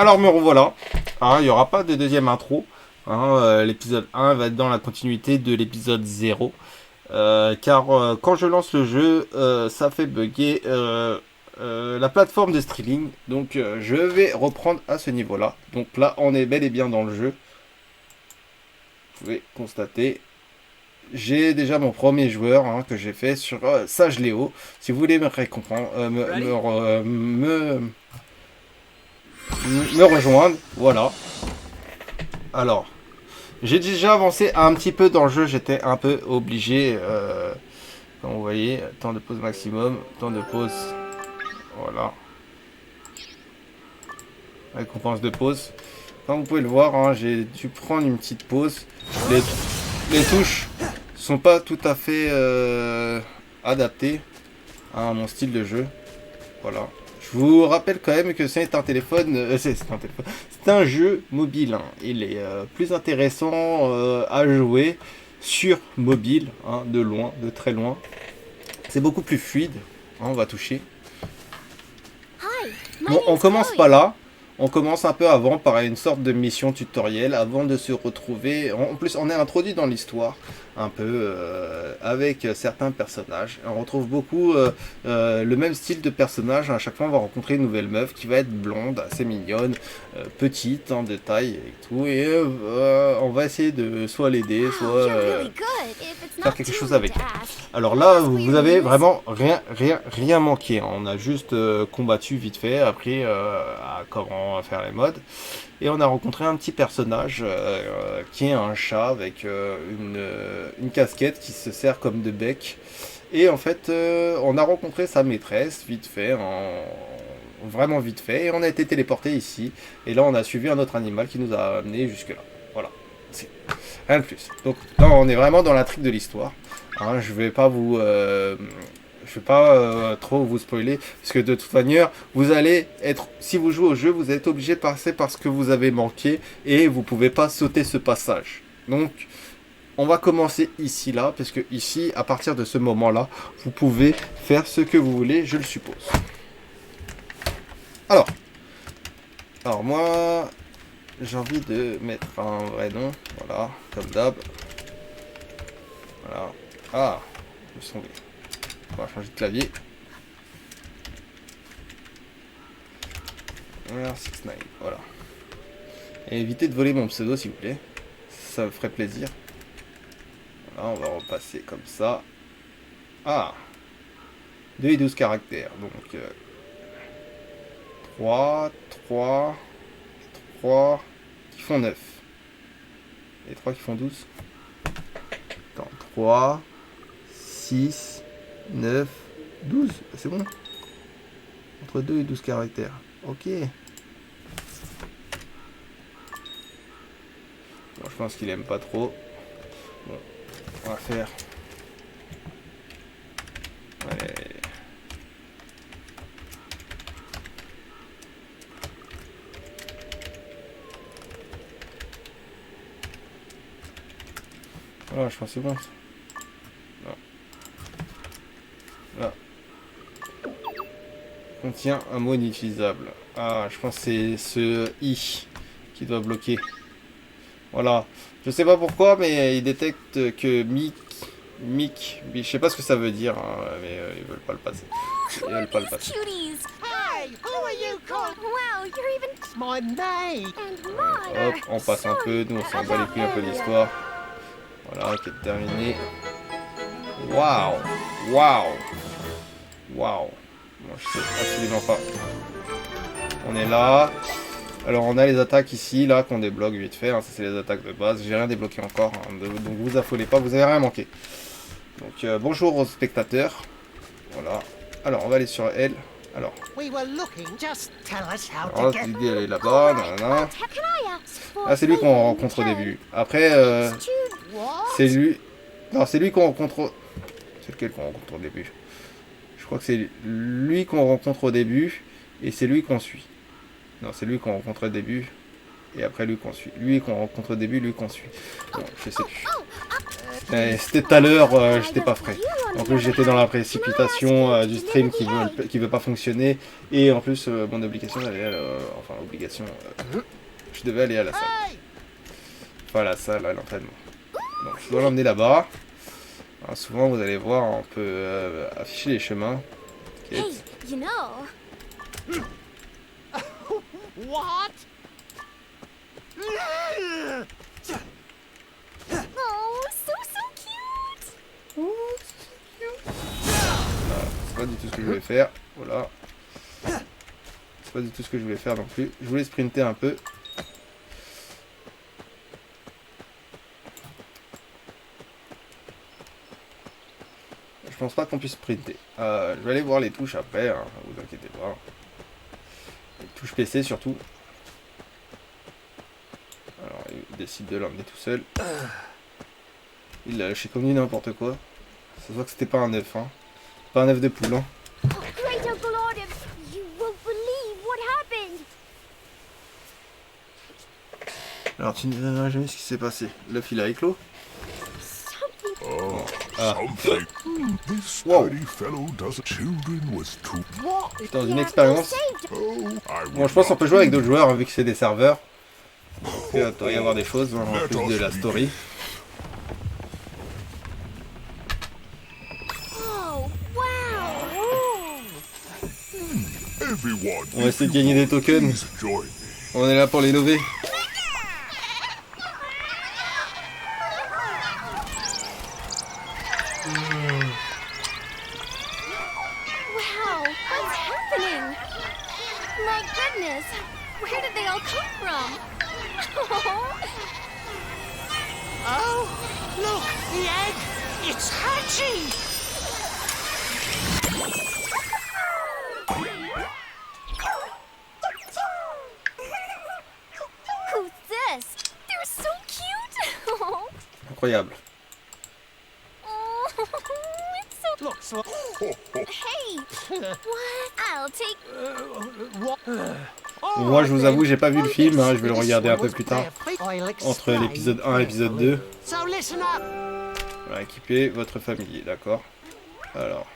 Alors me revoilà. Hein, il n'y aura pas de deuxième intro. Hein, l'épisode 1 va être dans la continuité de l'épisode 0. Car quand je lance le jeu, ça fait bugger la plateforme de streaming. Donc je vais reprendre à ce niveau-là. Donc là, on est bel et bien dans le jeu. Vous pouvez constater. J'ai déjà mon premier joueur hein, que j'ai fait sur Sage Léo. Si vous voulez me récomprendre, me rejoindre, voilà. Alors, j'ai déjà avancé un petit peu dans le jeu, j'étais un peu obligé, comme vous voyez, temps de pause maximum, temps de pause, voilà, récompense de pause. Comme vous pouvez le voir, hein, j'ai dû prendre une petite pause. Les touches sont pas tout à fait adaptées à mon style de jeu, voilà. Je vous rappelle quand même que c'est un téléphone, c'est un jeu mobile. Hein. Il est plus intéressant à jouer sur mobile, hein, de loin, de très loin. C'est beaucoup plus fluide. Hein, on va toucher. Bon, on commence pas là. On commence un peu avant par une sorte de mission tutoriel avant de se retrouver. En plus, on est introduit dans l'histoire un peu avec certains personnages. On retrouve beaucoup le même style de personnage. À chaque fois, on va rencontrer une nouvelle meuf qui va être blonde, assez mignonne, petite en détail et tout. Et on va essayer de soit l'aider, soit faire quelque chose avec elle. Alors là, vous avez vraiment rien manqué. Hein. On a juste combattu vite fait, appris à comment faire les modes. Et on a rencontré un petit personnage qui est un chat avec une casquette qui se sert comme de bec. Et en fait, on a rencontré sa maîtresse vite fait, vraiment vite fait. Et on a été téléporté ici. Et là, on a suivi un autre animal qui nous a amené jusque là. Voilà. C'est rien de plus. Donc là, on est vraiment dans l'intrigue de l'histoire. Hein, je vais pas trop vous spoiler, parce que de toute manière, vous allez être, si vous jouez au jeu, vous êtes obligé de passer par ce que vous avez manqué, et vous pouvez pas sauter ce passage. Donc, on va commencer ici, là, parce que ici, à partir de ce moment-là, vous pouvez faire ce que vous voulez, je le suppose. Alors moi, j'ai envie de mettre un vrai nom, voilà, comme d'hab. Voilà. Ah, je me suis trompé. On va changer de clavier. R69, voilà. Et évitez de voler mon pseudo s'il vous plaît. Ça me ferait plaisir. Voilà, on va repasser comme ça. Ah 2 et 12 caractères. Donc 3 qui font 9. Et 3 qui font 12. Attends, 3, 6, 9, 12. C'est bon. Entre 2 et 12 caractères. Ok. Bon, je pense qu'il aime pas trop. Bon, on va faire. Allez. Voilà, je pense que c'est bon. Non. Là. Contient un mot inutilisable. Ah, je pense que c'est ce I qui doit bloquer. Voilà. Je sais pas pourquoi, mais il détecte que Mick, je sais pas ce que ça veut dire, hein, mais ils veulent pas le passer. Ils veulent pas le passer. Hop, on passe un peu, nous on s'en bat les couilles un peu d'histoire. Voilà, qui est terminé. Waouh, waouh, waouh. Moi je sais absolument pas. On est là. Alors on a les attaques ici, là, qu'on débloque vite fait. Hein, ça c'est les attaques de base. J'ai rien débloqué encore. Hein, donc vous affolez pas, vous avez rien manqué. Donc bonjour aux spectateurs. Voilà. Alors on va aller sur elle. Alors l'idée elle est là-bas. Ah c'est lui qu'on rencontre au début. Après c'est lui. Non c'est lui qu'on rencontre. C'est lequel qu'on rencontre au début? Je crois que c'est lui qu'on rencontre au début. Et c'est lui qu'on suit. Non, c'est lui qu'on rencontre au début. Et après lui qu'on suit. Lui qu'on rencontre au début, lui qu'on suit. Bon, je sais plus. C'était tout à l'heure, j'étais pas frais. En plus, j'étais dans la précipitation du stream qui veut pas fonctionner. Et en plus, mon obligation, enfin, obligation, je devais aller à la salle. Enfin, la salle à l'entraînement. Donc, je dois l'emmener là-bas. Alors, souvent, vous allez voir, on peut afficher les chemins. Hey, you know. What? Oh, so cute. C'est pas du tout ce que je voulais faire. Voilà. C'est pas du tout ce que je voulais faire non plus. Je voulais sprinter un peu. Je pense pas qu'on puisse sprinter. Je vais aller voir les touches après, hein, vous inquiétez pas. Les touches PC surtout. Alors il décide de l'emmener tout seul. Il l'a lâché comme du n'importe quoi. Ça se voit que c'était pas un œuf, hein. Pas un œuf de poule, hein. Oh, great Uncle Autumn, you won't believe what happened. Alors tu ne verras jamais ce qui s'est passé. L'œuf il a éclos. Ah. This Wow. sturdy fellow doesn't. Children was too. Dans une expérience. Bon, je pense qu'on peut jouer avec d'autres joueurs hein, vu que c'est des serveurs. Il doit y avoir des choses hein, en plus de la story. Oh, wow. Everyone. On va essayer de gagner des tokens. Please join me. On est là pour les lever. Wow, what's happening? My goodness, where did they all come from? Oh, look, the egg! It's hatching! Who's this? They're so cute. Incroyable. Oh, it's so... Looks like... Hey, what? I'll take... What? Moi, je vous avoue, j'ai pas vu le film. Hein, je vais le regarder un peu plus tard. Entre l'épisode 1 et l'épisode 2. So listen up. Voilà, équiper votre familier, d'accord. Alors.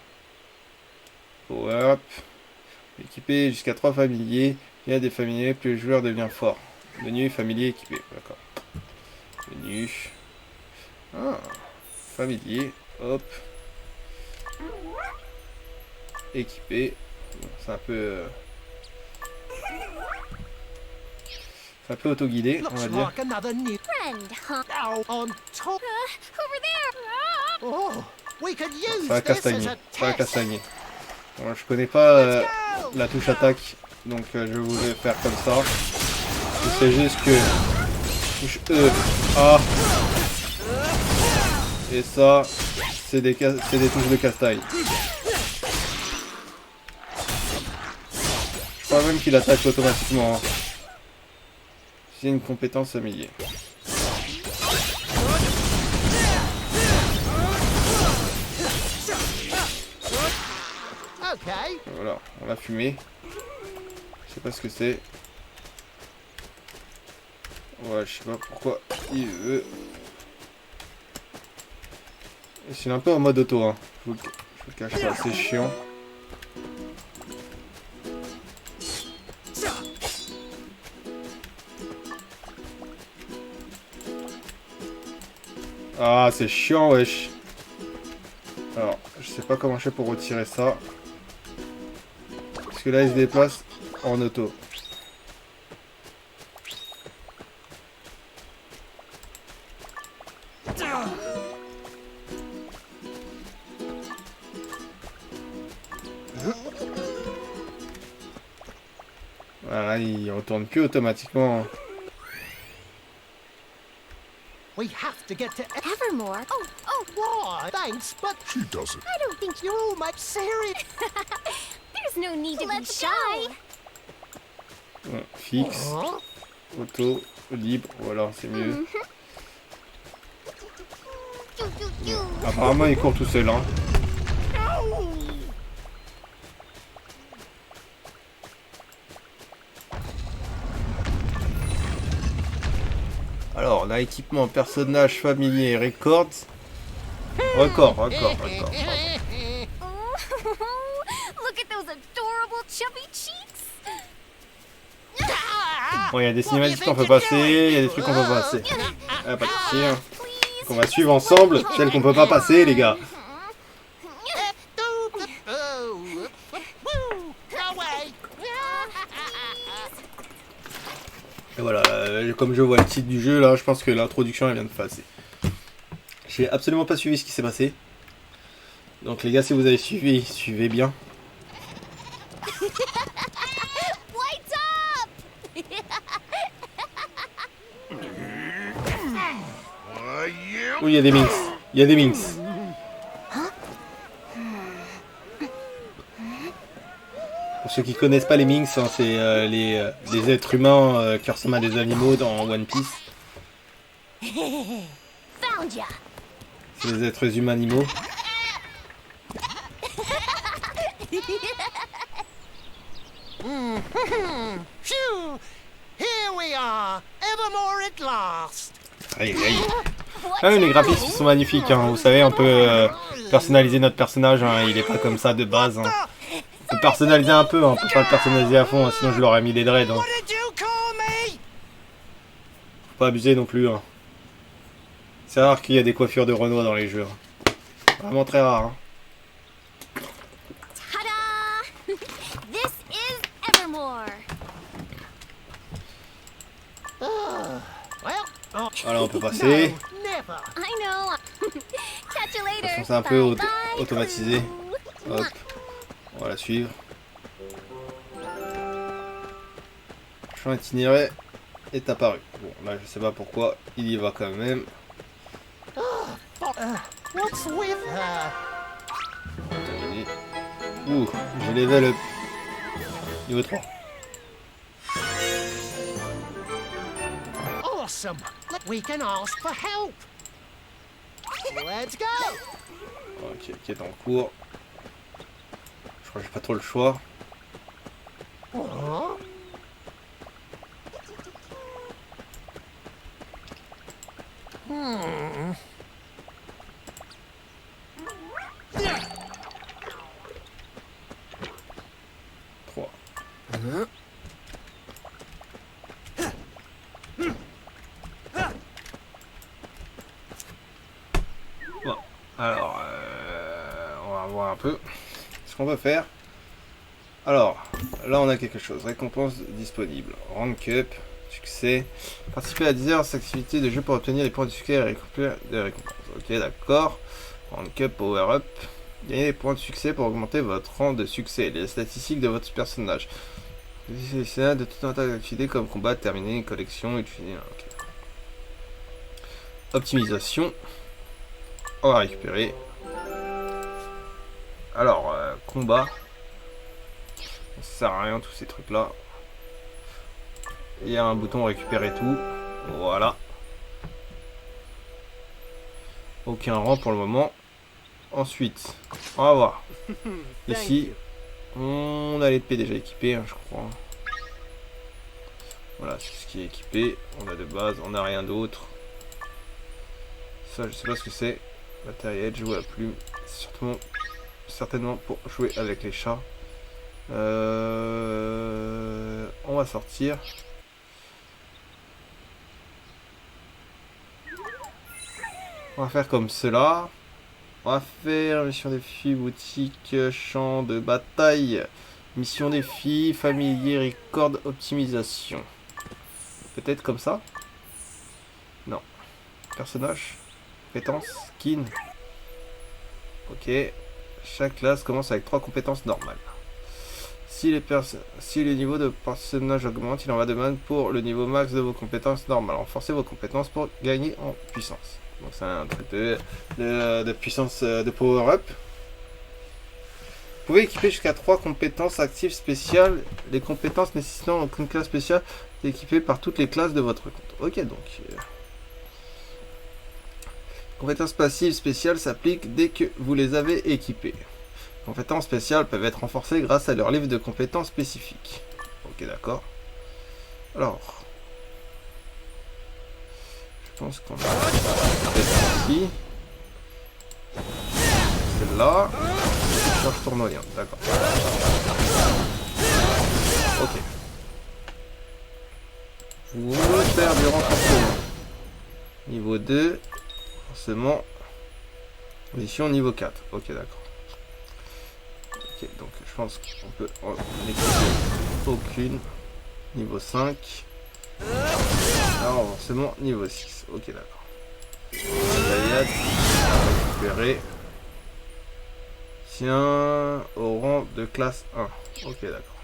Power up. Équiper jusqu'à 3 familiers. Il y a des familiers, plus le joueur devient fort. Menu familier équipé, d'accord. Menu. Ah, familier, hop. Équipé. Bon, c'est un peu... c'est un peu auto-guidé, on va Looks dire. like another new... friend, huh? Oh, on top. Over there. Oh, we could use Ça va this as castagner, a ça va test. castagner. Bon, je connais pas Let's go. la touche attaque, donc je vais vous le faire comme ça. Je sais juste que touche E, A, et ça, c'est des touches de castagne. Je crois même qu'il attaque automatiquement. Hein. C'est une compétence familier. Okay. Voilà, on l'a fumé. Je sais pas ce que c'est. Ouais, je sais pas pourquoi il veut. C'est un peu en mode auto, hein. Je vous le cache pas, c'est chiant. Ah, c'est chiant, wesh. Alors, je sais pas comment je fais pour retirer ça. Parce que là, il se déplace en auto. Voilà, il retourne plus automatiquement. We have to get to... Evermore. Oh, Why? Thanks, but She doesn't. I don't think you all make serious... there's no need to be shy. Ouais, fixe, Huh? auto, libre, voilà, c'est mieux. Apparemment, il court tout seul, hein. Alors, on a équipement, personnage, familier, records. Record. Look at those adorable chubby cheeks. Bon, il y a des cinématiques qu'on peut passer, il y a des trucs qu'on peut pas passer. Ah, pas de soucis, hein. Please. On va suivre ensemble celles qu'on peut pas passer, les gars. Et voilà, comme je vois le titre du jeu, là, je pense que l'introduction, elle vient de passer. J'ai absolument pas suivi ce qui s'est passé. Donc les gars, si vous avez suivi, suivez bien. White top. Oui, il y a des minx. Il y a des minx. Pour ceux qui connaissent pas les minx, hein, c'est les êtres humains qui ressemblent à des animaux dans One Piece. Found ya. C'est des êtres humains animaux. Phew! Here we are, Evermore at last. Aïe, aïe. Ah oui, les graphismes sont magnifiques, hein. Vous savez, on peut personnaliser notre personnage, hein. Il est pas comme ça de base, hein. On peut personnaliser un peu, hein. On peut pas le personnaliser à fond, hein. Sinon je leur ai mis des dreads, hein. What did you call me? Faut pas abuser non plus, hein. C'est rare qu'il y ait des coiffures de Renoir dans les jeux, hein. Vraiment très rare, hein. Ta-da! This is Evermore. Well, oh, Voilà, on peut passer. no, never. I know. Catch you later. façon, c'est un peu Bye-bye, automatisé. Clue. Hop, on va la suivre. Champ itinéraire est apparu. Bon, là, je sais pas pourquoi, il y va quand même. What's with her? Terminé. Ouh, j'ai level up. Niveau 3. Awesome. We can ask for help. Let's go. Ok, qui est en cours. Je crois que j'ai pas trop le choix. Oh, Trois. Bon, alors, on va voir un peu ce qu'on peut faire. Alors, là on a quelque chose. Récompense disponible. Rank up, succès. Participer à 10 heures d'activité de jeu pour obtenir les points de succès et récupérer des récompenses. Ok, d'accord. Rank up, power up. Gagnez des points de succès pour augmenter votre rang de succès. Les statistiques de votre personnage. C'est de tout un tas d'activités comme combat, terminer, collection, utiliser. Ok. Optimisation. On va récupérer. Alors, combat. Ça sert à rien tous ces trucs là. Il y a un bouton récupérer tout. Voilà. Aucun rang pour le moment. Ensuite, on va voir. Ici, on a l'épée déjà équipée, hein, je crois. Voilà, c'est ce qui est équipé. On a de base, on n'a rien d'autre. Ça, je sais pas ce que c'est. Matériel, jouer à plume. Certainement pour jouer avec les chats. On va sortir. On va faire comme cela. On va faire mission défi, boutique, champ de bataille. Mission défi, familier, record, optimisation. Peut-être comme ça? Non. Personnage. Compétences. Skin. Ok. Chaque classe commence avec 3 compétences normales. Si les niveaux de personnage augmentent, il en va de même pour le niveau max de vos compétences normales. Renforcez vos compétences pour gagner en puissance. Donc c'est un truc de puissance de power-up. Vous pouvez équiper jusqu'à 3 compétences actives spéciales. Les compétences nécessitant aucune classe spéciale sont équipées par toutes les classes de votre compte. Ok, donc... compétences passives spéciales s'appliquent dès que vous les avez équipées. Les compétences spéciales peuvent être renforcées grâce à leur livre de compétences spécifiques. Ok, d'accord. Alors... je pense qu'on va faire ici. celle-là. Je tourne au lien, d'accord. Ok. Vous faire du renforcement. Niveau 2. Forcément. Mission niveau 4. Ok, d'accord. Ok, donc je pense qu'on peut en équiper aucune. Niveau 5. Alors, forcément, niveau 6. Ok, d'accord. Gaillade. Récupérer. Tiens, au rang de classe 1. Ok, d'accord.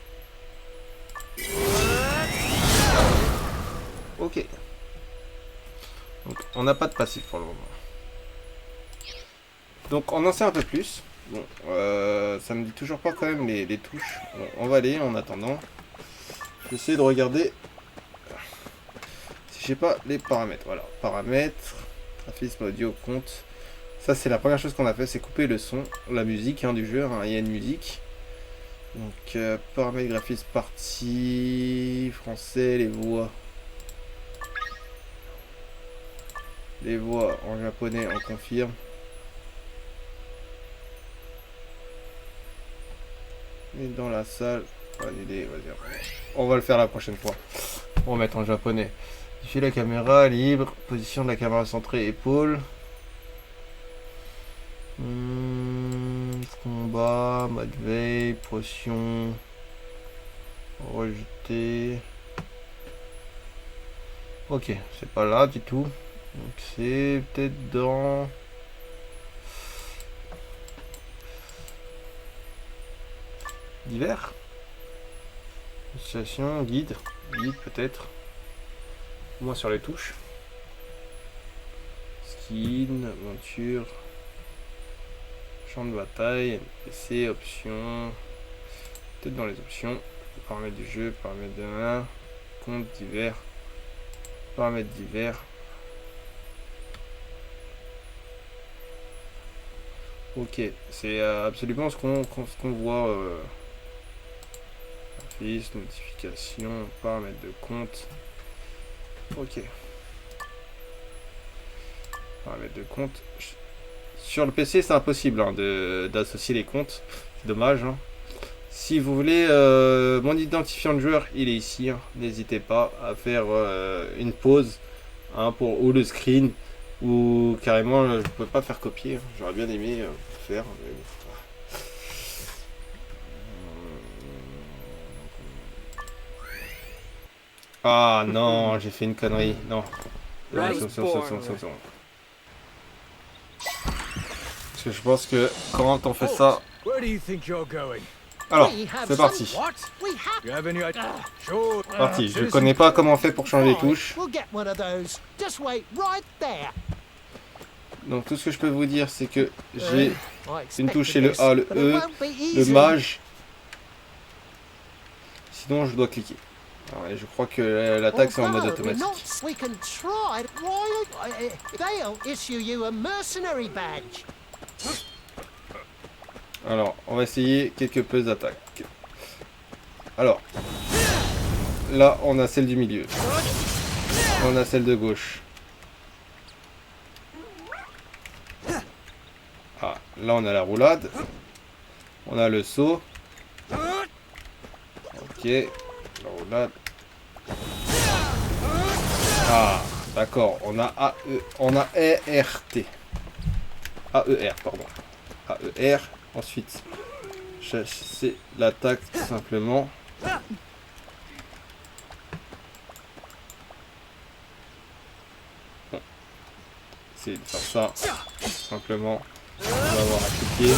Ok. Donc, on n'a pas de passif pour le moment. Donc, on en sait un peu plus. Bon, ça me dit toujours pas quand même les touches. Bon, on va aller en attendant. Je vais essayer de regarder si j'ai pas les paramètres. Voilà, paramètres, graphisme audio, compte. Ça, c'est la première chose qu'on a fait, c'est couper le son, la musique du jeu. Il y a une musique. Donc, paramètres, graphisme, partie, français, les voix. Les voix en japonais, on confirme. Et dans la salle, vas-y, on va le faire la prochaine fois. On va mettre en japonais. J'ai la caméra libre, position de la caméra centrée, épaule. Combat, mode veille, potion, rejeté. Ok, c'est pas là du tout. Donc c'est peut-être dans... Divers. Situation, guide peut-être. Au moins sur les touches. Skin, aventure. Champ de bataille, NPC, options. Peut-être dans les options. Paramètres du jeu, paramètres de 1. Compte divers. Paramètres divers. Ok, c'est absolument ce qu'on voit. Graphisme, notification, paramètres de compte. Ok. Paramètres de compte. Sur le PC, c'est impossible d'associer les comptes. C'est dommage. Si vous voulez, mon identifiant de joueur, il est ici. N'hésitez pas à faire une pause ou le screen. Ou carrément, je ne peux pas faire copier. J'aurais bien aimé faire. Mais... Ah non, j'ai fait une connerie. Non. Parce que je pense que quand on fait ça... Alors, c'est parti. Parti. Je connais pas comment on fait pour changer les touches. Donc tout ce que je peux vous dire, c'est que j'ai une touche chez le A, le E, le mage. Sinon, je dois cliquer. Alors, et je crois que l'attaque c'est en mode automatique. Alors, on va essayer quelques peu d'attaques. Alors, là, on a celle du milieu. On a celle de gauche. Ah, là, on a la roulade. On a le saut. Ok, la roulade. Ah, d'accord. On a on a ERT. AER, pardon. AER. Ensuite, c'est l'attaque tout simplement. Bon. Essayer de faire ça tout simplement. On va avoir à cliquer.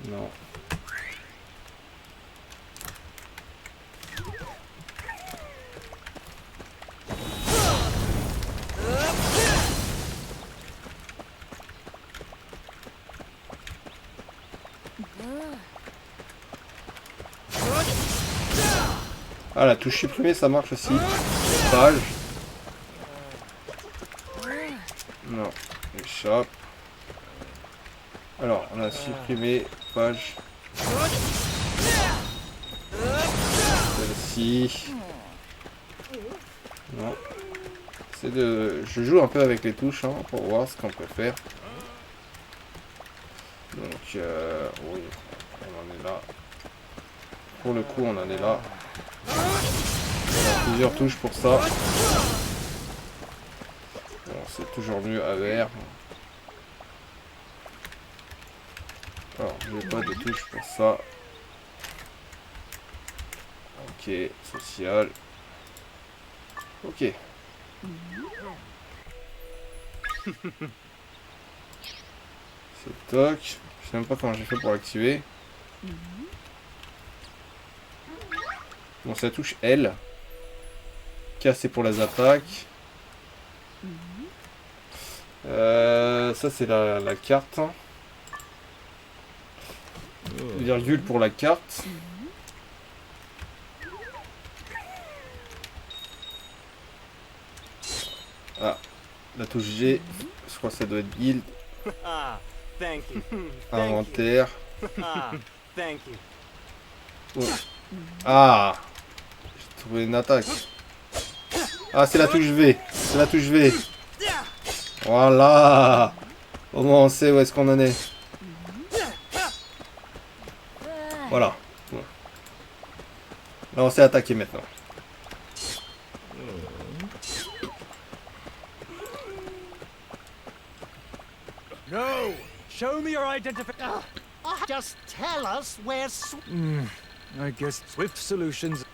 Non. Ah, la touche supprimée, ça marche aussi. Page. Non, échappe. Alors, on a supprimé page. Celle-ci. Non. Je joue un peu avec les touches hein, pour voir ce qu'on peut faire. Donc, oui, on en est là. Pour le coup, on en est là. On a plusieurs touches pour ça. Bon, c'est toujours mieux à vert. Alors, j'ai pas de touches pour ça. Ok, social. Ok. C'est toc. Je sais même pas comment j'ai fait pour l'activer. Bon, ça touche L. K, c'est pour les attaques. Ça, c'est la carte. Virgule pour la carte. Ah, la touche G. Je crois que ça doit être build. Ah, thank you. Inventaire. Ah, thank you. Oh. Ah, j'ai trouvé une attaque. Ah, c'est la touche V. C'est la touche V. Voilà. Au moins, on sait où est-ce qu'on en est. Voilà. Bon. Là, on sait attaquer maintenant. No! Show me your identification. Just tell us where I guess Swift Solutions.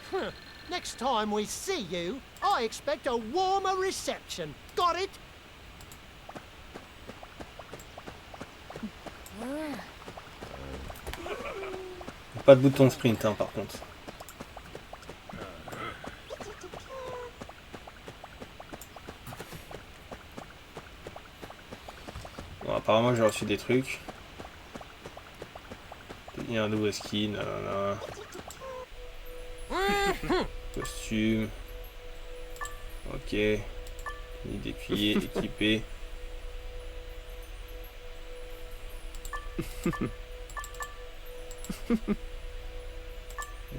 Next time we see you, I expect a warmer reception. Got it? Pas de bouton sprint, hein, par contre. Bon, apparemment, j'ai reçu des trucs. Il y a un nouveau skin, nanana. Costume. Ok. Nid d'écuyer équipé.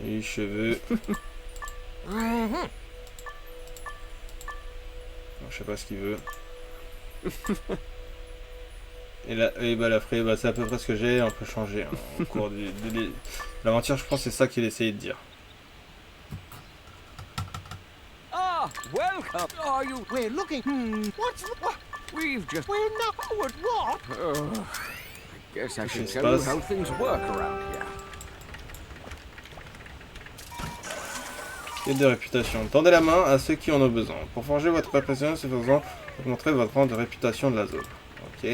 Les cheveux. Non, je sais pas ce qu'il veut. Et là, et bah la fraie, bah, c'est à peu près ce que j'ai, on peut changer hein, au cours de l'aventure, je pense que c'est ça qu'il essayait de dire. Ah, welcome. Are you? We're looking. What's what? We've just. We're not. What? I guess I Qu'est-ce should qui se tell you passe? how things work around here. Quête de réputation. Tendez la main à ceux qui en ont besoin. Pour forger votre réputation, c'est faisant augmenter votre rang de réputation de la zone. Ok.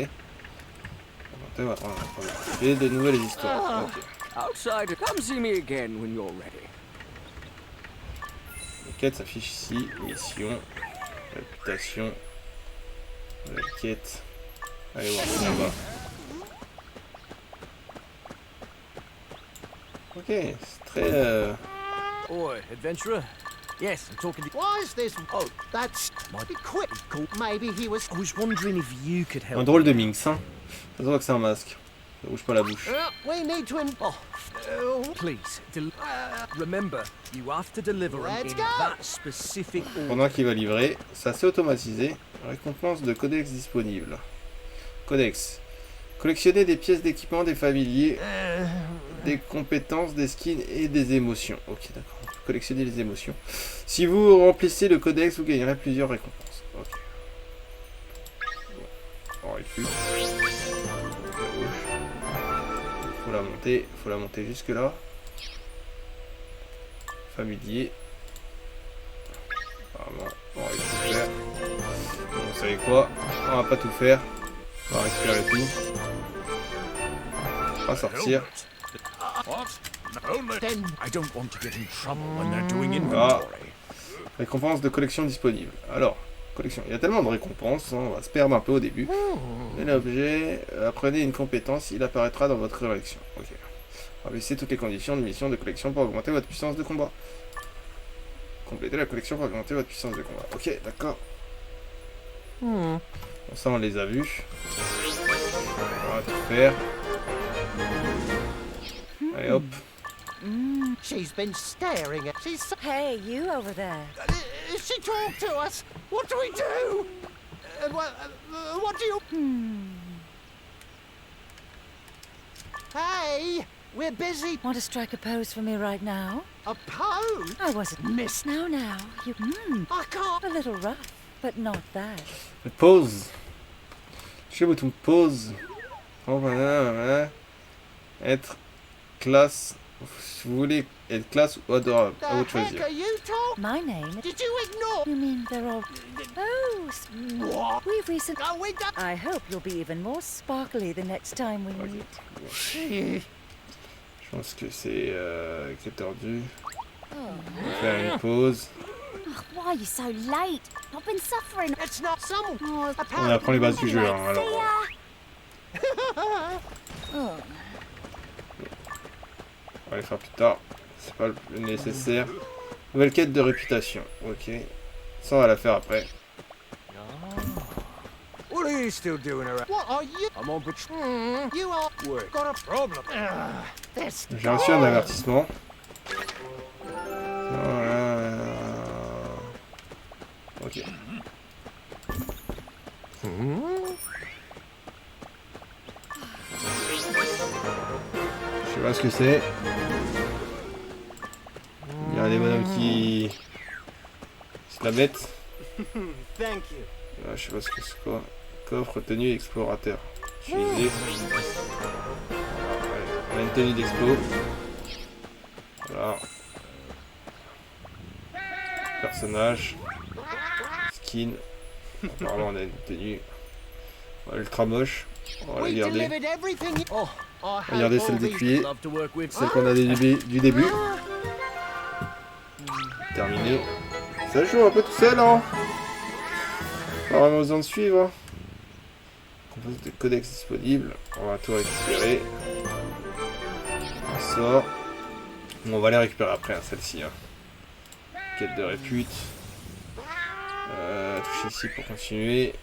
Augmenter votre rang de réputation. Et de nouvelles histoires. Ok. Outside, come see me again when you're ready. Les quêtes s'affichent ici. Mission. Réputation. Nouvelle quête. Allez voir ce là-bas. Ok, c'est très... Oi, adventurer. Yes, I'm talking to. Why is this? Oh, that's might be quick. Cool. Maybe he was. I was wondering if you could help. Un drôle de minx, hein. Ça se voit que c'est un masque. Ça bouge pas la bouche. We need to. Please, remember, you have to deliver them Let's in go. that specific order. Pendant qu'il va livrer, c'est assez automatisé. Récompense de codex disponible. Codex. Collectionnez des pièces d'équipement des familiers, des compétences, des skins et des émotions. Ok, d'accord. On peut collectionner les émotions. Si vous remplissez le codex, vous gagnerez plusieurs récompenses. Ok. Bon. On aurait pu. Faut la monter jusque là. Familier. Apparemment, on aurait pu faire. Bon, vous savez quoi? On va pas tout faire. On va récupérer tout. On va sortir. What? Only Then I don't want to get in trouble when they're doing Ah. inventory. Récompense de collection disponible. Alors, collection. Il y a tellement de récompenses, hein, on va se perdre un peu au début. Et l'objet, apprenez une compétence, il apparaîtra dans votre collection. Ok. Remplissez toutes les conditions de mission de collection pour augmenter votre puissance de combat. Complétez la collection pour augmenter votre puissance de combat. Ok, d'accord. Bon, ça, on les a vus. On va tout faire. Allez, hop. she's been staring at. She's. Hey, you over there. she talk to us? What do we do? What do you... Hey, we're busy. Want to strike a pose for me right now? A pose? I wasn't Miss. Now, you. I can't. A little rough, but not bad. Pause. Je bouton pause. Oh, voilà. Être classe. Si vous voulez être classe ou adorable, The à vous de heck choisir. are you talking? My name. Did you ignore? You mean they're all. Oh, What? we've recently. Are we done? I hope you'll be even more sparkly the next time we meet. Je pense que c'est tordu. On va faire une pause. Ugh, why are you so late? I've been suffering. It's not some. On apprend les bases du jeu. Anyway, Hein, alors. see ya. On va les faire plus tard. C'est pas le nécessaire. Nouvelle quête de réputation. Ok. Ça, on va la faire après. What are you still doing around? What are you? I'm on patrol. You are. Work. Got a problem. This. J'ai reçu un avertissement. Voilà. Ok. Je sais pas ce que c'est. Il y a des bonhommes qui se la mettent. Thank you. Je sais pas ce que c'est quoi. Coffre, tenue, explorateur. Utiliser. On a une tenue d'explo. Voilà. Personnage. Skin. Apparemment on a une tenue. Ultra moche. On va la We garder. delivered everything. Oh, I hate Regardez all celle these- d'écuyer. Love to work with. Celle qu'on a du début. Terminé. Ça joue un peu tout seul, hein. Pas vraiment besoin de suivre. Compose de codex disponible. On va tout récupérer. On sort. Bon, on va les récupérer après, hein, celle-ci. Hein. Quête de répute. Touche ici pour continuer.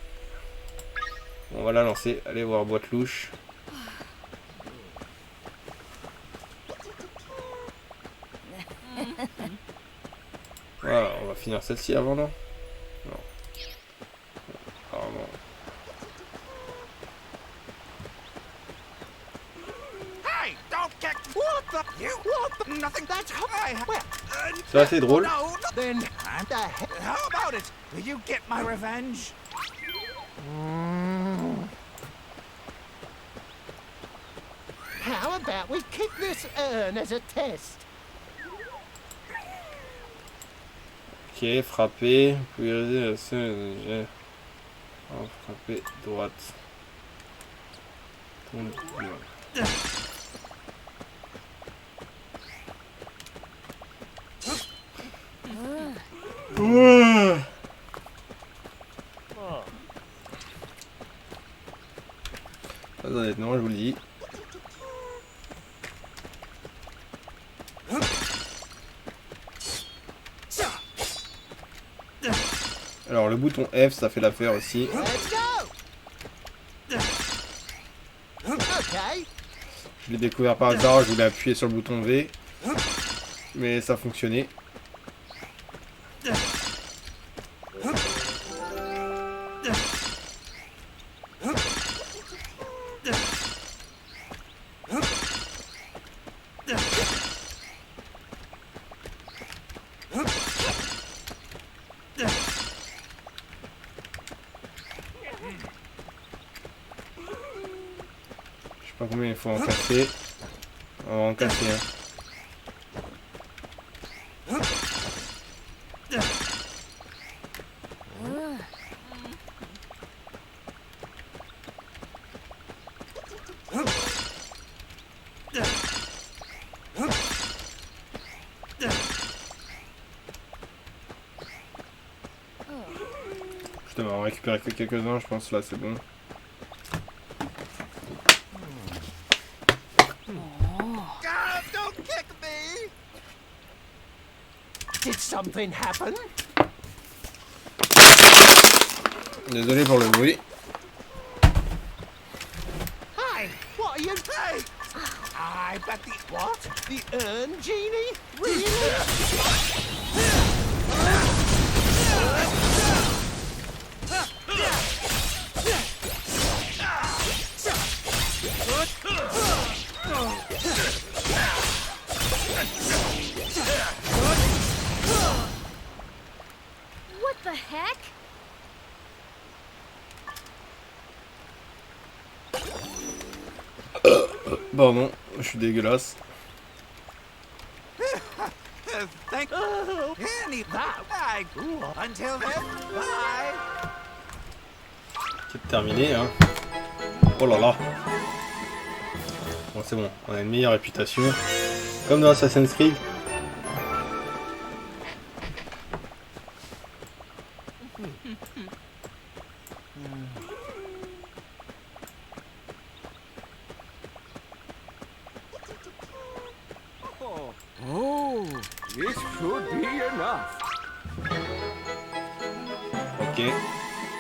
Bon, on va la lancer. Allez voir boîte louche. Voilà, on va finir celle-ci avant, non? Non. Apparemment. Hey, don't get... What the? You... What the? Nothing... That's high. Well, C'est assez drôle. No, no. then the heck? How about it? Will you get my revenge? How about we keep this urn as a test? Ok, frapper. Vous pouvez réaliser la seule. Frapper droite. Tourne bien. Ouais. Pas honnêtement, je vous le dis. Alors le bouton F ça fait l'affaire aussi. Let's go. Okay. Je l'ai découvert par hasard, je voulais appuyer sur le bouton V. Mais ça fonctionnait. Je sais pas combien il faut en casser. On va en casser un. Putain, on va en récupérer que quelques-uns, je pense, là c'est bon. God, don't kick me! Did something happen? Désolé pour le bruit. Hey, what are you? Hey! I bet the... What? The urn genie? Really? the heck? Pardon, je suis dégueulasse. Thank you. Any that. Until then, bye. C'est terminé, hein. Oh là là. Bon, c'est bon, on a une meilleure réputation. Comme dans Assassin's Creed. Oh, this should be enough.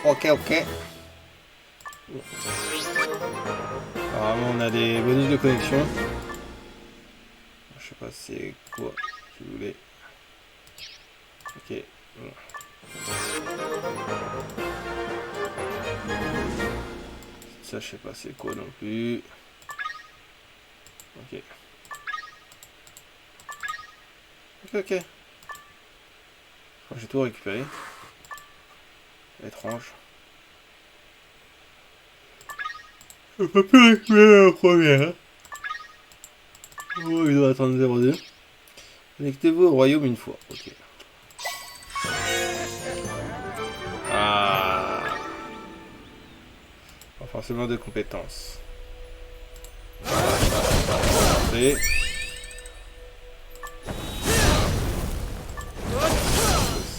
Ok. Apparemment on a des bonus de connexion. Je sais pas c'est quoi si vous voulez. Ok. Bon. Ça je sais pas c'est quoi non plus. Ok. Ok. J'ai tout récupéré. Étrange. Je peux plus récupérer la première. Oh, il doit attendre 02. Connectez-vous au royaume une fois. Ok. Ah. Pas forcément de compétences. Et...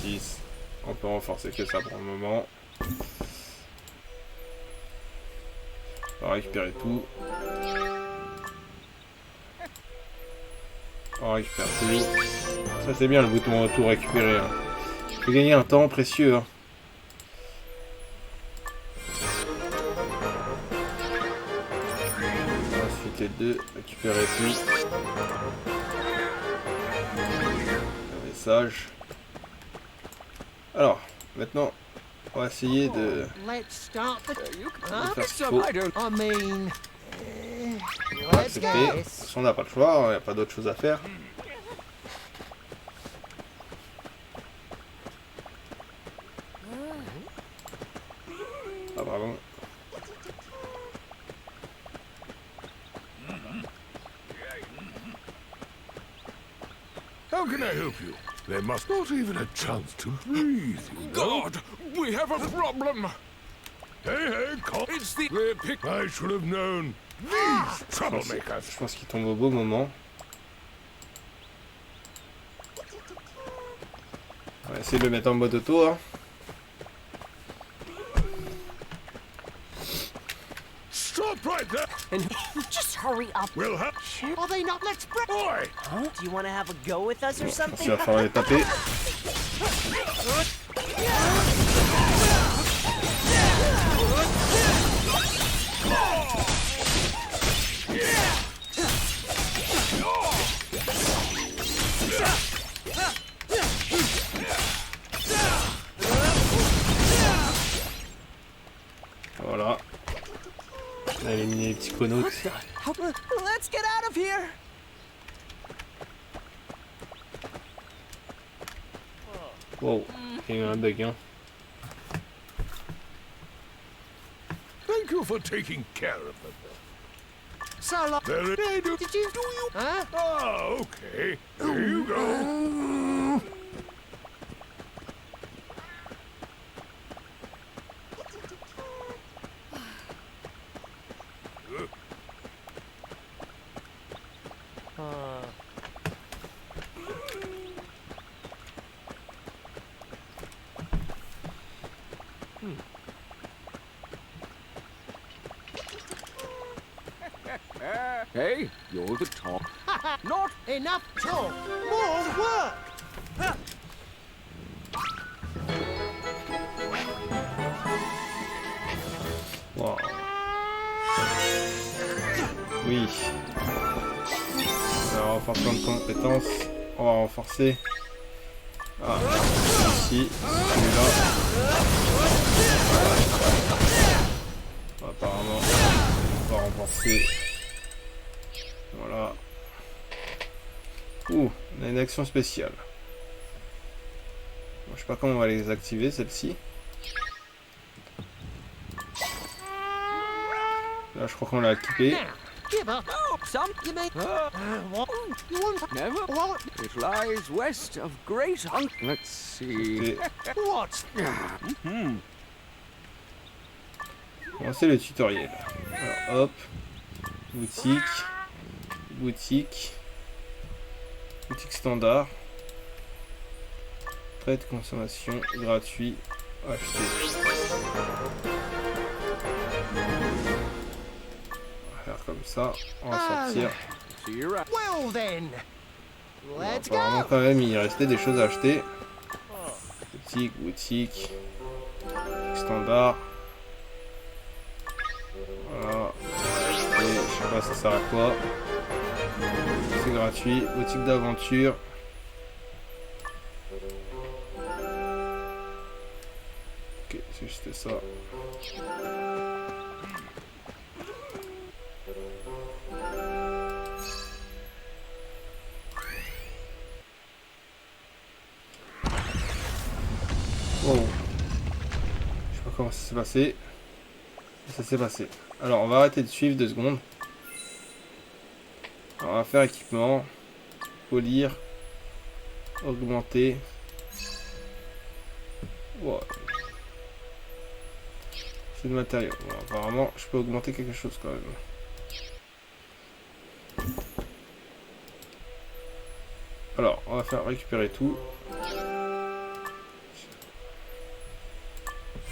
6. On peut renforcer que ça pour le moment. On va récupérer tout. On récupère tout. Ça c'est bien le bouton tout récupérer. Hein. Je peux gagner un temps précieux. Hein. Ensuite les deux, récupérer tout. Un message. Alors, maintenant, on va essayer de... Let's start the... You can Huh? get some. I don't. I mean... let's accepter. De toute guess. façon, on n'a pas le choix, il n'y a pas d'autre chose à faire. Ah, pardon. How can I help you? There must not even a chance to breathe. God, we have a problem. Hey, it's the pick. I should have known. These troublemakers. Je pense qu'il tombe au beau moment. On va essayer de le mettre en mode auto. Hein. Stop right there. And just hurry up. We'll have. Are they not? Let's break... Boy, Do you want to have a go with us or Il something? va falloir les taper. Voilà. On a éliminé les psychonautes. Let's get out of here. Wow, il y a eu un bug. Hein. thank you for taking care of them. So long. There it is. Did you... Do you... Huh? Ah, okay. Here you go. Hey, you're the top. Not enough talk. More work. Wow. Oui. Alors, renforcement de compétences. On va renforcer. Ah, ici, celui-là. Apparemment, on va renforcer. Voilà. Ouh, on a une action spéciale. Je sais pas comment on va les activer, celles-ci. Là, je crois qu'on l'a équipé. Give up. Oh, some you may. What? You want? Never. What? It lies west of Great Hunk. Let's see. Et What? lancer le tutoriel. Alors, hop. Boutique. Boutique. Boutique standard. Prêt de consommation gratuit. Acheter. On va faire comme ça. On va sortir. See you right. Well then, let's Apparemment go. quand même il restait des choses à acheter. Boutique, boutique. Standard. Voilà. Et je sais pas ça sert à quoi. C'est gratuit. Boutique d'aventure. Ok, c'est juste ça. Wow. Je sais pas comment ça s'est passé. Ça s'est passé. Alors on va arrêter de suivre 2 secondes. Alors, on va faire équipement. Polir. Augmenter. Wow. C'est de matériaux. Bon, apparemment je peux augmenter quelque chose quand même. Alors on va faire récupérer tout.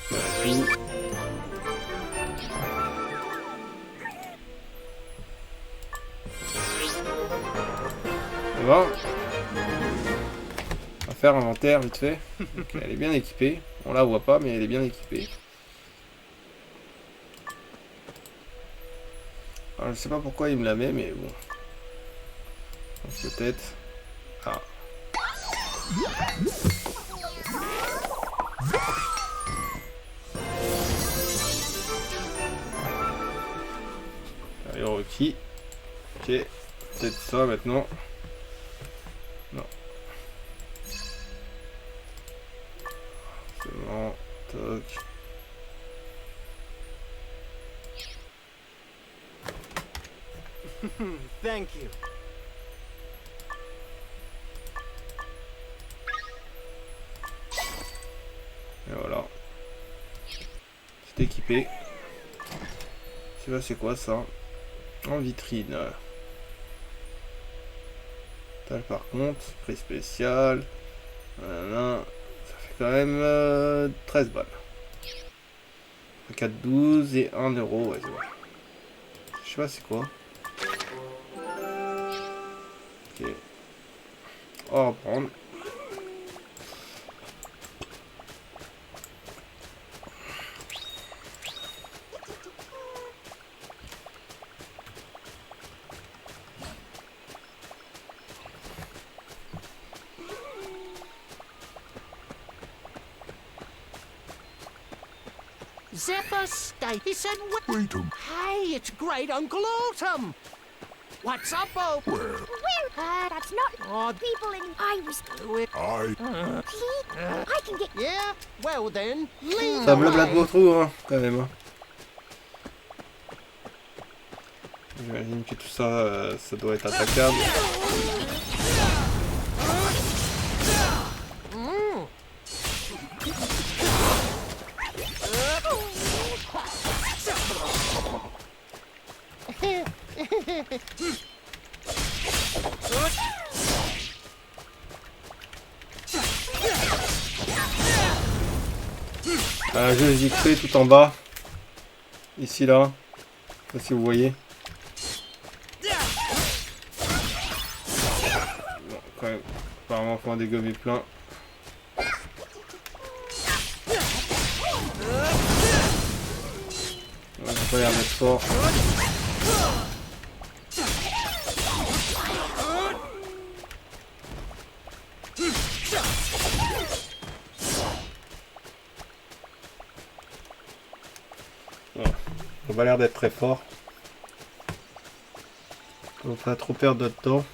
Tout. Ça va. On va faire inventaire vite fait. Donc, elle est bien équipée. On la voit pas mais elle est bien équipée. Alors, je sais pas pourquoi il me la met mais bon. Peut-être. Ah. Requis. Ok, peut-être ça maintenant. Non. C'est bon. Toc. Thank you. Et voilà. C'est équipé. Je sais pas c'est quoi ça. En vitrine. Tal par contre, prix spécial. Voilà. Ça fait quand même 13 balles. 4,12 et 1 euro. Ouais, c'est vrai. Je sais pas c'est quoi. Ok. On va reprendre. Zephyr State. He said, Wait a "Hey, it's Great Uncle Autumn. What's up, Bo?" where That's not Oh, people in. I was. I Please, I can get. yeah. Well then, lead Ça the me blabla way. beaucoup hein, quand même. J'imagine que tout ça, ça doit être attaquable. Je les ai fait tout en bas. Ici là. Je sais pas si vous voyez. Bon, quand même. Apparemment faut en dégommer plein. Ouais, ça a pas l'air d'être fort. Bon, ça a pas l'air d'être très fort. On va pas trop perdre notre temps.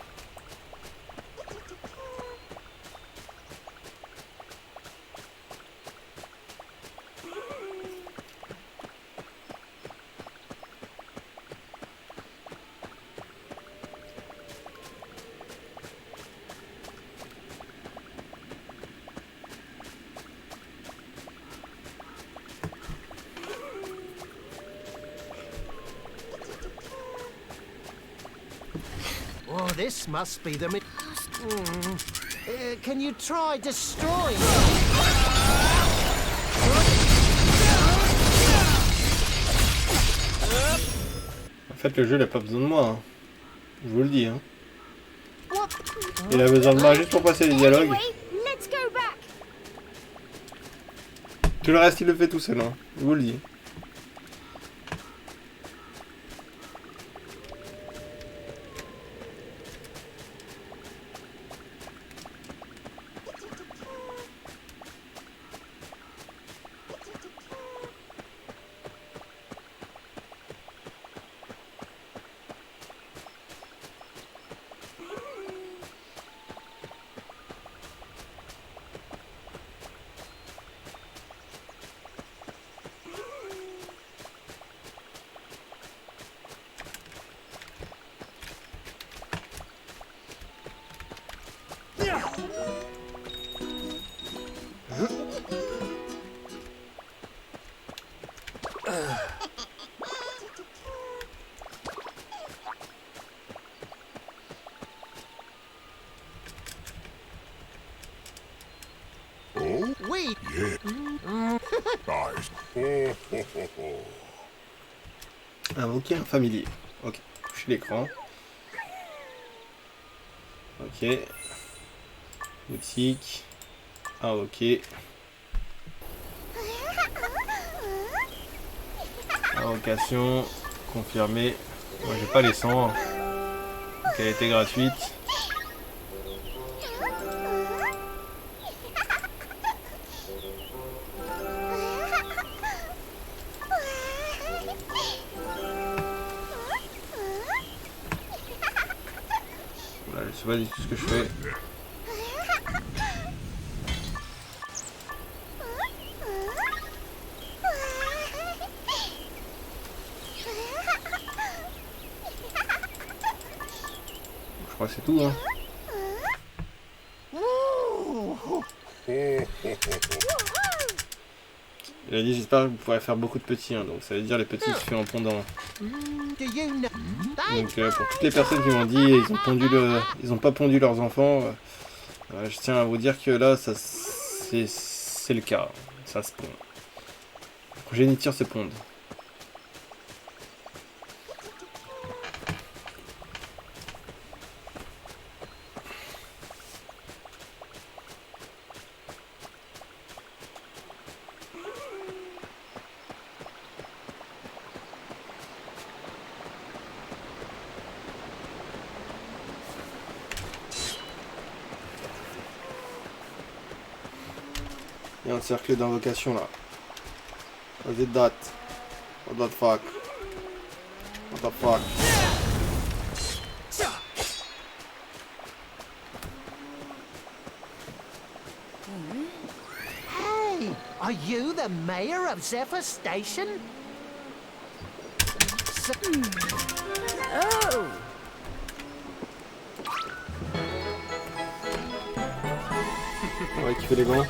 This must be the... can you try destroying it? En fait, le jeu, il a pas besoin de moi. Hein. Je vous le dis. Hein. Il a besoin de moi juste pour passer les dialogues. Anyway, let's go back. Tout le reste, il le fait tout seul. Hein. Je vous le dis. We... Guys. Invoquer un familier. Ok. Coucher l'écran. Ok. Boutique. Invoquer. Invocation. Confirmer. Moi j'ai pas les 100. Donc elle était gratuite. Voilà, je sais pas du tout ce que je fais. Je crois que c'est tout, hein. Il a dit j'espère que vous pourrez faire beaucoup de petits, hein, donc ça veut dire les petits se fait en pondant. Do you know... Donc pour toutes les personnes qui m'ont dit ils ont pas pondu leurs enfants, je tiens à vous dire que là ça c'est le cas, ça se pond. La progéniture se pondent. Il y a un cercle d'invocation là. What's it that? What the fuck? What the fuck? Hey, are you the mayor of Zephyr Station? Oh! Ouais, qui fait les gants?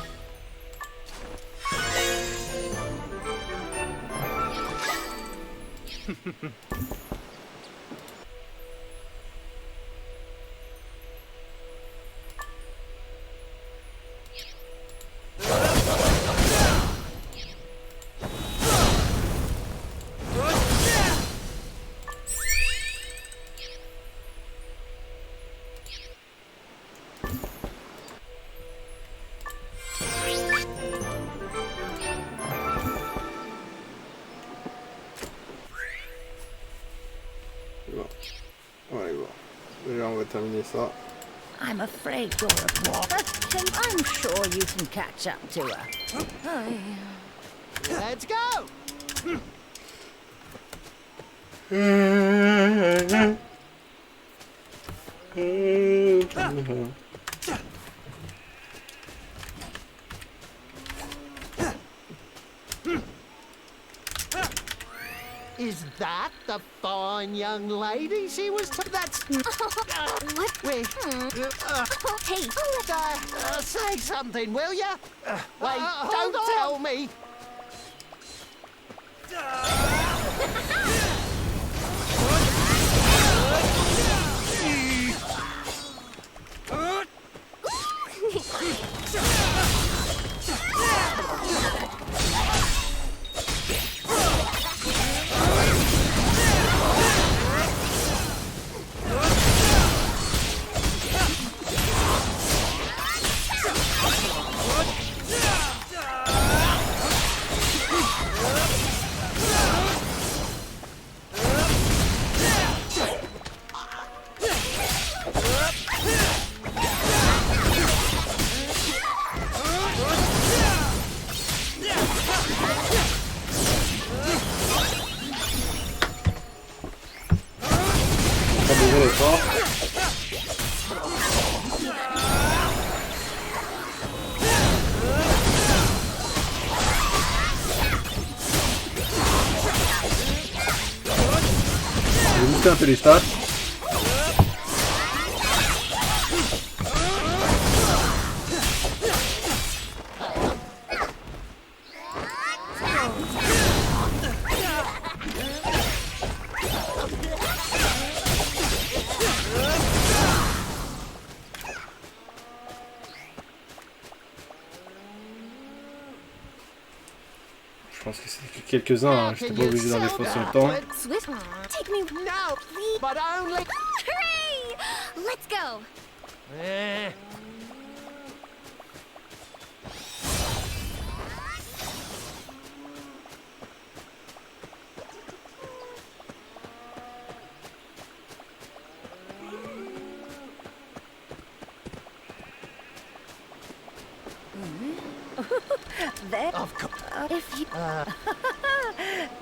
Allez, bon. Et là, on va terminer ça. I'm afraid you're a bore, but I'm sure you can catch up to her. Let's go! Is that the fine young lady she was... That's... What? Wait. Hey, Say something, will ya? Wait, don't tell me. monter un peu les stats. Je pense que c'est quelques-uns, hein. J'étais pas obligé d'en défoncer autant. Swift. Take me. No, Please. but only. Hooray! Let's go. Eh. There. Of course. If you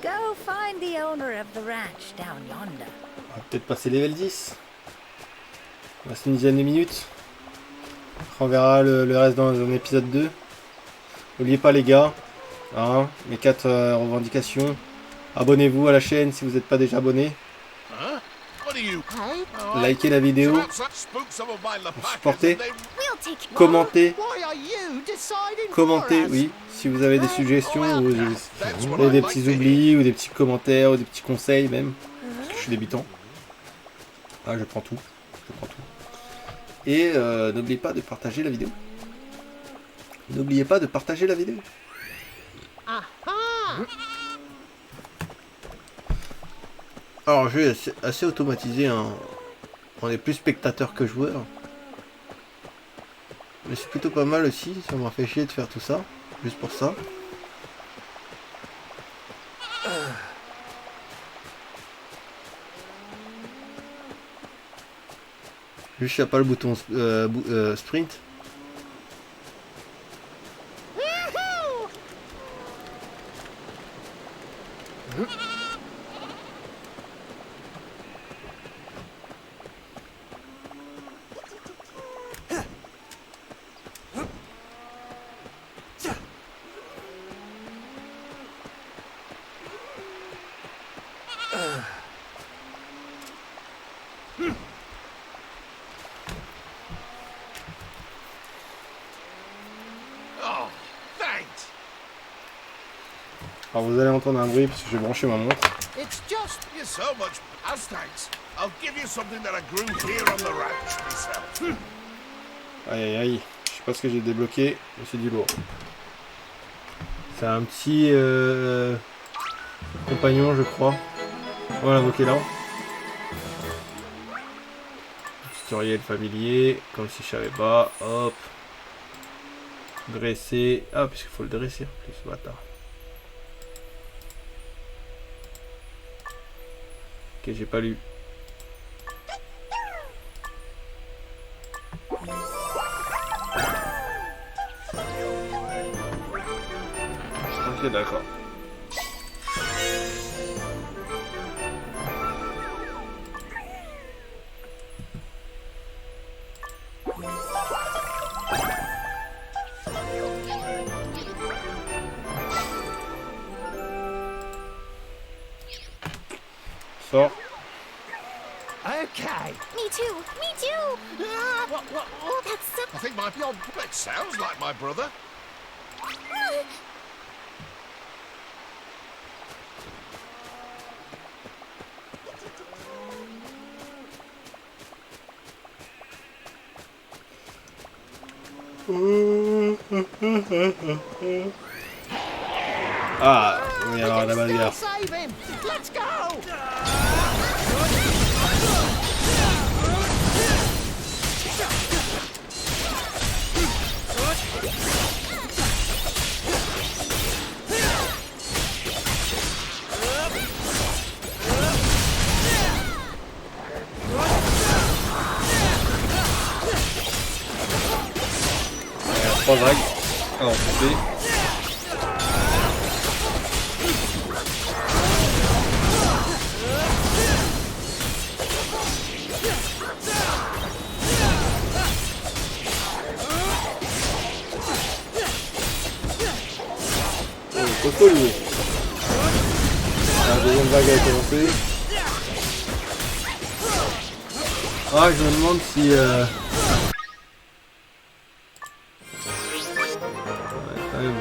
go find the owner of the ranch down yonder. On va peut-être passer level 10. Il reste une dizaine de minutes. On verra le reste dans un épisode 2. N'oubliez pas les gars, hein, mes 4 revendications. Abonnez-vous à la chaîne si vous n'êtes pas déjà abonné. Huh? What are you? Likez la vidéo. Spook some of my Supportez. We'll take. Commentez. Why are you deciding for Commentez, us? oui. Si vous avez des suggestions ou des petits oublis ou des petits commentaires ou des petits conseils même. Parce que je suis débutant. Ah, je prends tout. Je prends tout. Et n'oubliez pas de partager la vidéo. N'oubliez pas de partager la vidéo. Aha! Alors, jeu est assez automatisé. Hein. On est plus spectateur que joueur. Mais c'est plutôt pas mal aussi. Ça m'a fait chier de faire tout ça. Juste pour ça. Juste, il n'y a pas le bouton sprint. Oh, thanks. Alors vous allez entendre un bruit parce que je vais brancher ma montre. It's just. You're so much as thanks. I'll give you something that I grew here on the ranch myself. Aïe aïe aïe. Je sais pas ce que j'ai débloqué, mais c'est du lourd. C'est un petit compagnon je crois. On va l'invoquer là. Tutoriel familier, comme si je savais pas. Hop. Dresser. Ah, puisqu'il faut le dresser en plus, bâtard. Ok, j'ai pas lu. Ok, d'accord. Sors. Okay. Me too. Me too. What? That's so. I think that sounds like my brother. Ah, oui, alors la bagarre. Save him. Let's go. Trois vagues. Alors, on fait. Costaud lui. La deuxième vague a commencé. Ah, je me demande si... Ouais, quand même.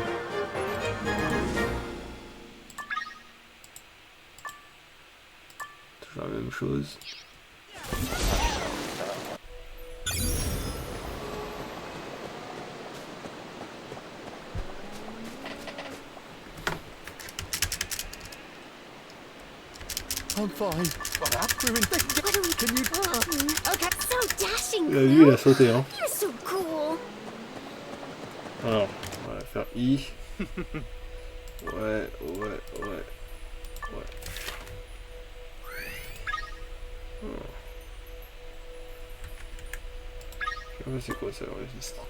Toujours la même chose. I'm fine. What happened? Can you... Okay. So dashing. Lui, il a sauté, hein. You're so cool. Alors, on va faire I. Ouais. Je sais pas c'est quoi ça, le registre.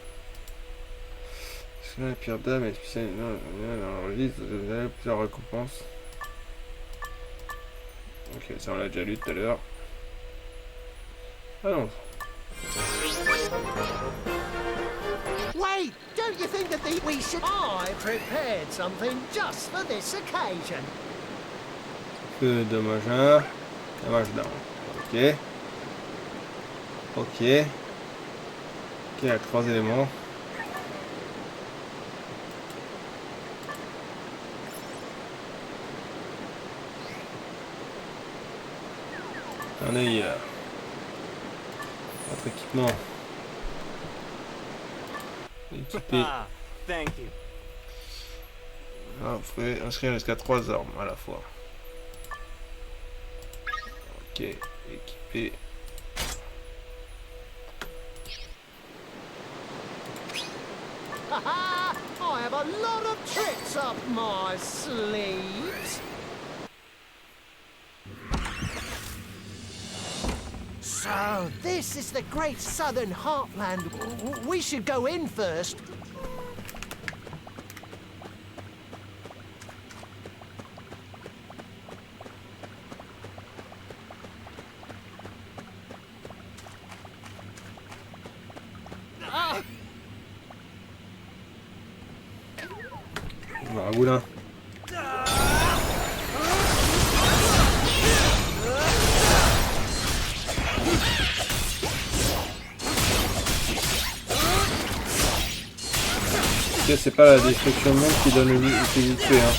Parce que là, la pire dame est spéciale dans la liste de plusieurs récompenses. Ok, ça on l'a déjà lu tout à l'heure. Ah non. Wait, don't you think that we should... I prepared something just for this occasion. Que dommage 1. Dommage down. Ok. Ok. Ok, il y a 3 éléments. Un œil. Notre équipement. Équipé. Ah, thank you. Ah, vous pouvez inscrire jusqu'à 3 armes à la fois. Ok, équipé. Haha! I have a lot of tricks up my sleeves. So, this is the great southern heartland. We should go in first. Margoulin. Ok, c'est pas la destruction de monde qui donne le plus tué, hein.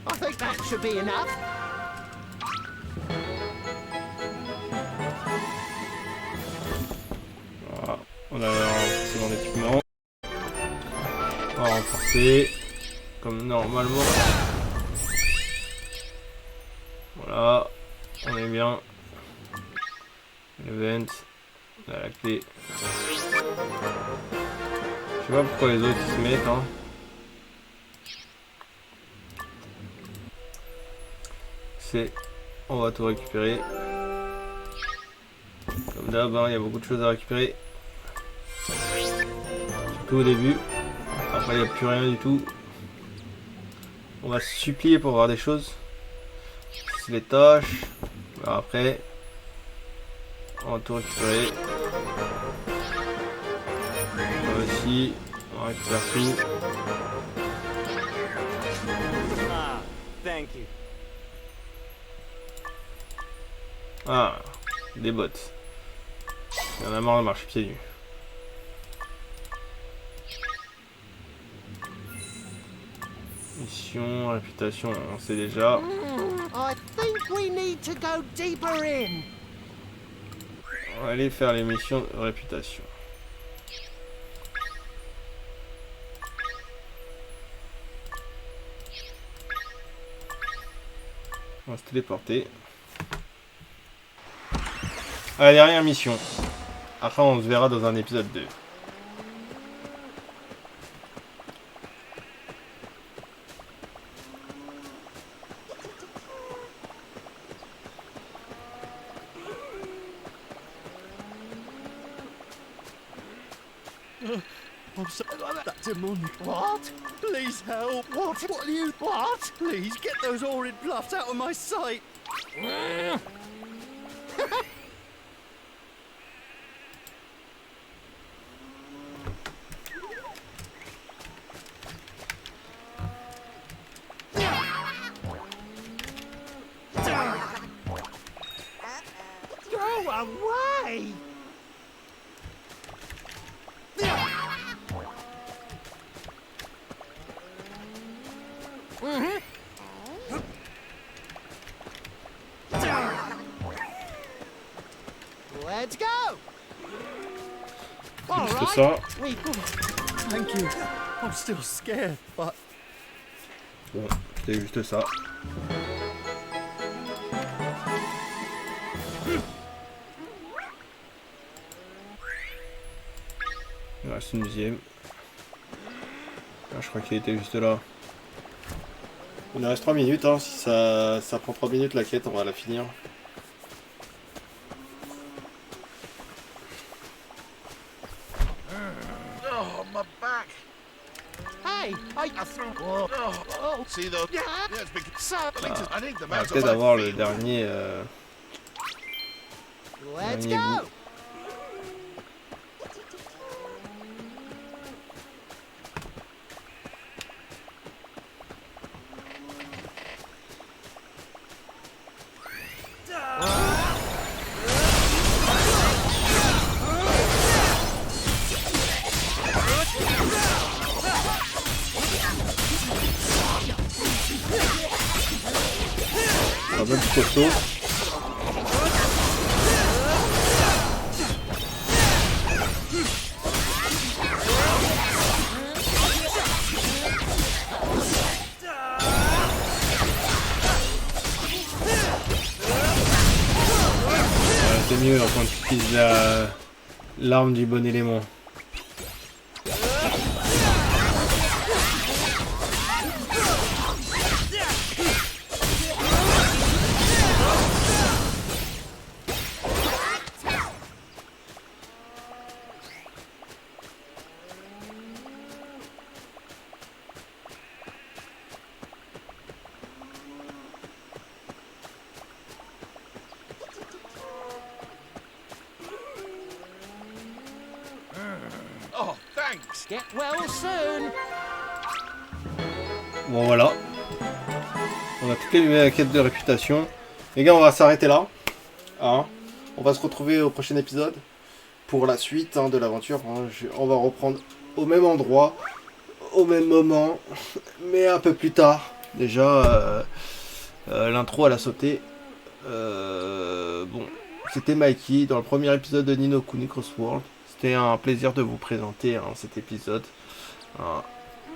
I think that should be enough. Voilà, on a renforcé mon équipement. On va renforcer comme normalement. Voilà, on est bien. Event, on a la clé. Je sais pas pourquoi les autres ils se mettent, hein. On va tout récupérer. Comme d'hab, il y a beaucoup de choses à récupérer. Surtout au début. Après, il n'y a plus rien du tout. On va se supplier pour voir des choses. C'est les tâches. Alors après, on va tout récupérer. Là aussi, on récupère tout. Ah, thank you. Ah, des bottes. Il y en a marre de marcher pieds nus. Mission, réputation, on sait déjà. I think we need to go deeper in. On va aller faire les missions de réputation. On va se téléporter. À la dernière mission. Après, on se verra dans un épisode 2. I'm so... That demonic... What? Please help. What? What are you... What? Please get those horrid bluffs out of my sight. Go away! Let's go! All Juste right. ça. Thank you. I'm still scared, but... Bon, c'était juste ça. Il reste une deuxième. Ah, je crois qu'il était juste là. Il nous reste 3 minutes, hein. Si ça prend 3 minutes la quête, on va la finir. Oh, my back. Hey, I... Oh, See the... Yeah, it's been... I think the On va man's peut-être avoir le dernier... let's dernier go! bout. Un peu plus costaud. C'est mieux quand tu utilises l'arme du bon élément. Oh, thanks. Get well soon! Bon voilà. On a toutes les quêtes de réputation. Les gars, on va s'arrêter là. Hein. On va se retrouver au prochain épisode pour la suite de l'aventure. On va reprendre au même endroit, au même moment, mais un peu plus tard. Déjà, l'intro elle a sauté. Bon, c'était Mikey dans le premier épisode de Ni no Kuni Cross World. C'était un plaisir de vous présenter cet épisode.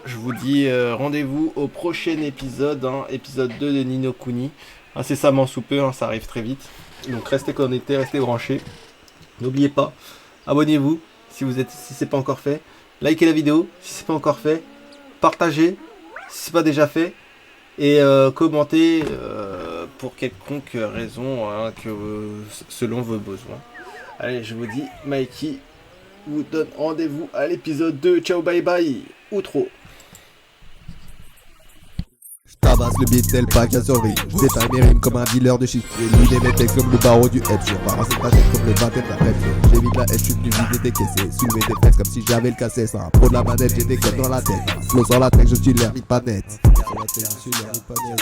Je vous dis rendez-vous au prochain épisode, épisode 2 de Ni no Kuni. Incessamment sous peu, ça arrive très vite. Donc restez connectés, restez branchés. N'oubliez pas, abonnez-vous si c'est pas encore fait. Likez la vidéo si c'est pas encore fait. Partagez si c'est pas déjà fait. Et commentez pour quelconque raison selon vos besoins. Allez, je vous dis, Mikey vous donne rendez-vous à l'épisode 2. Ciao, bye bye. Outro. Tabasse le beat tel pas qu'à survie. J'détaille mes rimes comme un dealer de shit. J'ai lu mes textes comme le barreau du F. J'embarrasse ma tête comme le 20 de la rêve. J'évite la haine, j'suis venu vider des caissés. Soulever des fesses comme si j'avais le cassé. C'est un pro de la manette, j'ai des codes dans la tête. Flow sans la tête, je suis l'hermite pas net. Sur la tête, je suis l'hermite pas net,